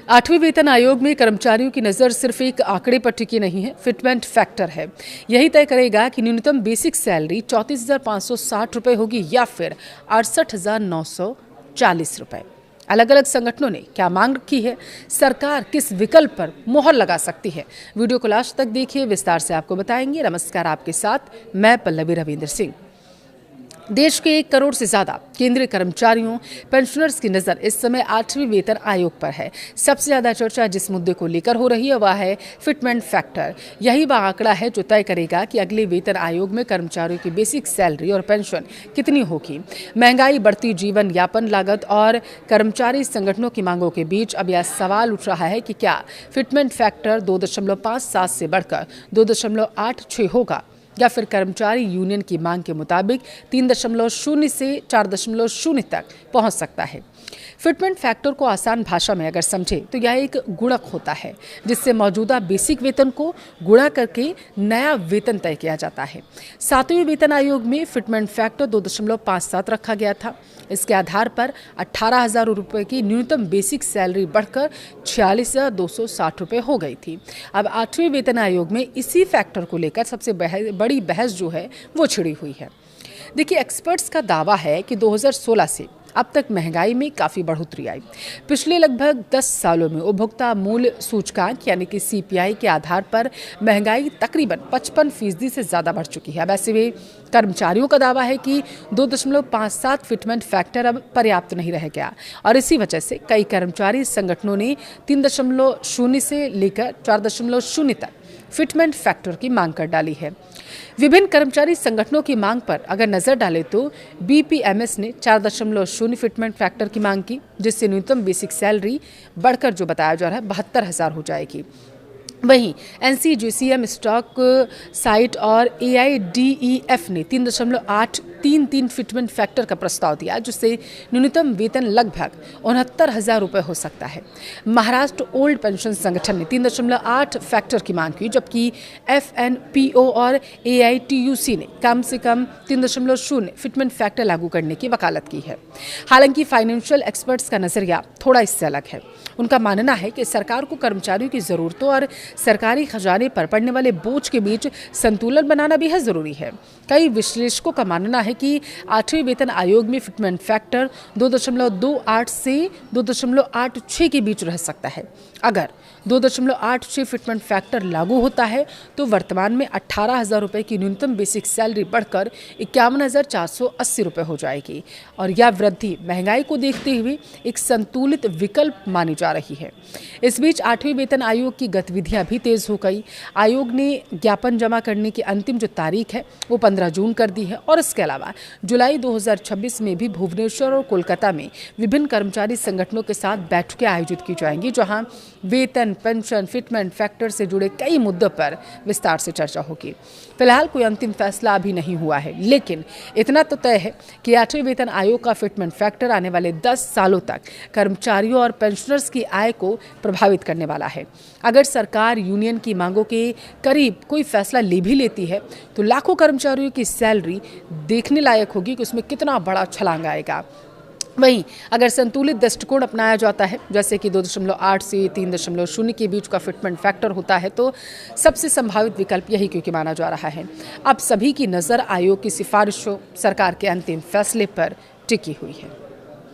8वें वेतन आयोग में कर्मचारियों की नज़र सिर्फ एक आंकड़े पर टिकी नहीं है, फिटमेंट फैक्टर है। यही तय करेगा कि न्यूनतम बेसिक सैलरी 34,560 रुपये होगी या फिर 68,940 रुपये। अलग अलग संगठनों ने क्या मांग रखी है, सरकार किस विकल्प पर मोहर लगा सकती है, वीडियो को लास्ट तक देखिए, विस्तार से आपको बताएंगे। नमस्कार, आपके साथ मैं पल्लवी रविंद्र सिंह। देश के 1 करोड़ से ज्यादा केंद्रीय कर्मचारियों पेंशनर्स की नजर इस समय 8वें वेतन आयोग पर है। सबसे ज्यादा चर्चा जिस मुद्दे को लेकर हो रही है वह है फिटमेंट फैक्टर। यही वह आंकड़ा है जो तय करेगा कि अगले वेतन आयोग में कर्मचारियों की बेसिक सैलरी और पेंशन कितनी होगी। महंगाई, बढ़ती जीवन यापन लागत और कर्मचारी संगठनों की मांगों के बीच अब यह सवाल उठ रहा है कि क्या फिटमेंट फैक्टर 2.57 से बढ़कर 2.86 होगा या फिर कर्मचारी यूनियन की मांग के मुताबिक 3.0 से 4.0 तक पहुंच सकता है। फिटमेंट फैक्टर को आसान भाषा में अगर समझे तो यह एक गुणक होता है जिससे मौजूदा बेसिक वेतन को गुणा करके नया वेतन तय किया जाता है। 7वें वेतन आयोग में फिटमेंट फैक्टर 2.57 रखा गया था। इसके आधार पर 18,000 रुपये की न्यूनतम बेसिक सैलरी बढ़कर 46,260 रुपये हो गई थी। अब 8वें वेतन आयोग में इसी फैक्टर को लेकर सबसे बड़ी बहस जो है वो छिड़ी हुई है। देखिए, एक्सपर्ट्स का दावा है कि 2016 से अब तक महंगाई में काफ़ी बढ़ोतरी आई। पिछले लगभग 10 सालों में उपभोक्ता मूल्य सूचकांक यानी कि CPI के आधार पर महंगाई तकरीबन 55% से ज़्यादा बढ़ चुकी है। वैसे भी कर्मचारियों का दावा है कि 2.57 फिटमेंट फैक्टर अब पर्याप्त नहीं रह गया और इसी वजह से कई कर्मचारी संगठनों ने 3.0 से लेकर 4.0 तक फिटमेंट फैक्टर की मांग कर डाली है। विभिन्न कर्मचारी संगठनों की मांग पर अगर नजर डालें तो BPMS ने 4.0 फिटमेंट फैक्टर की मांग की, जिससे न्यूनतम बेसिक सैलरी बढ़कर जो बताया जा रहा है 72,000 हो जाएगी। वहीं NCGCM स्टॉक साइट और AIDEF ने 3.833 फिटमेंट फैक्टर का प्रस्ताव दिया, जिससे न्यूनतम वेतन लगभग 69,000 रुपये हो सकता है। महाराष्ट्र ओल्ड पेंशन संगठन ने 3.8 फैक्टर की मांग की, जबकि FNPO और AITUC ने कम से कम 3.0 फिटमेंट फैक्टर लागू करने की वकालत की है। हालांकि फाइनेंशियल एक्सपर्ट्स का नजरिया थोड़ा इससे अलग है। उनका मानना है कि सरकार को कर्मचारियों की जरूरतों और सरकारी खजाने पर पड़ने वाले बोझ के बीच संतुलन बनाना बेहद जरूरी है। कई विश्लेषकों का मानना है कि 8वें वेतन आयोग में फिटमेंट फैक्टर 2.28 से 2.86 के बीच रह सकता है। अगर 2.86 फिटमेंट फैक्टर लागू होता है तो वर्तमान में 18,000 रुपये की न्यूनतम बेसिक सैलरी बढ़कर 51,480 रुपये हो जाएगी और यह वृद्धि महंगाई को देखते हुए एक संतुलित विकल्प मानी जा रही है। इस बीच 8वें वेतन आयोग की गतिविधियां भी तेज हो गई। आयोग ने ज्ञापन जमा करने की अंतिम जो तारीख है वो 15 जून कर दी है और इसके अलावा जुलाई 2026 में भी भुवनेश्वर और कोलकाता में विभिन्न कर्मचारी संगठनों के साथ बैठकें आयोजित की जाएंगी, जहां वेतन, पेंशन, फिटमेंट फैक्टर से जुड़े कई मुद्दों पर विस्तार से चर्चा होगी। फिलहाल कोई अंतिम फैसला अभी नहीं हुआ है, लेकिन इतना तो तय है कि 8वें वेतन आयोग का फिटमेंट फैक्टर आने वाले 10 सालों तक कर्मचारियों और पेंशनर्स की आय को प्रभावित करने वाला है। अगर सरकार यूनियन की मांगों के करीब कोई फैसला ले भी लेती है तो लाखों कर्मचारियों की सैलरी देखने लायक होगी कि उसमें कितना बड़ा छलांग आएगा। वहीं अगर संतुलित दृष्टिकोण अपनाया जाता है, जैसे कि 2.8 से 3.0 के बीच का फिटमेंट फैक्टर होता है, तो सबसे संभावित विकल्प यही क्योंकि माना जा रहा है। अब सभी की नज़र आयोग की सिफारिशों, सरकार के अंतिम फैसले पर टिकी हुई है।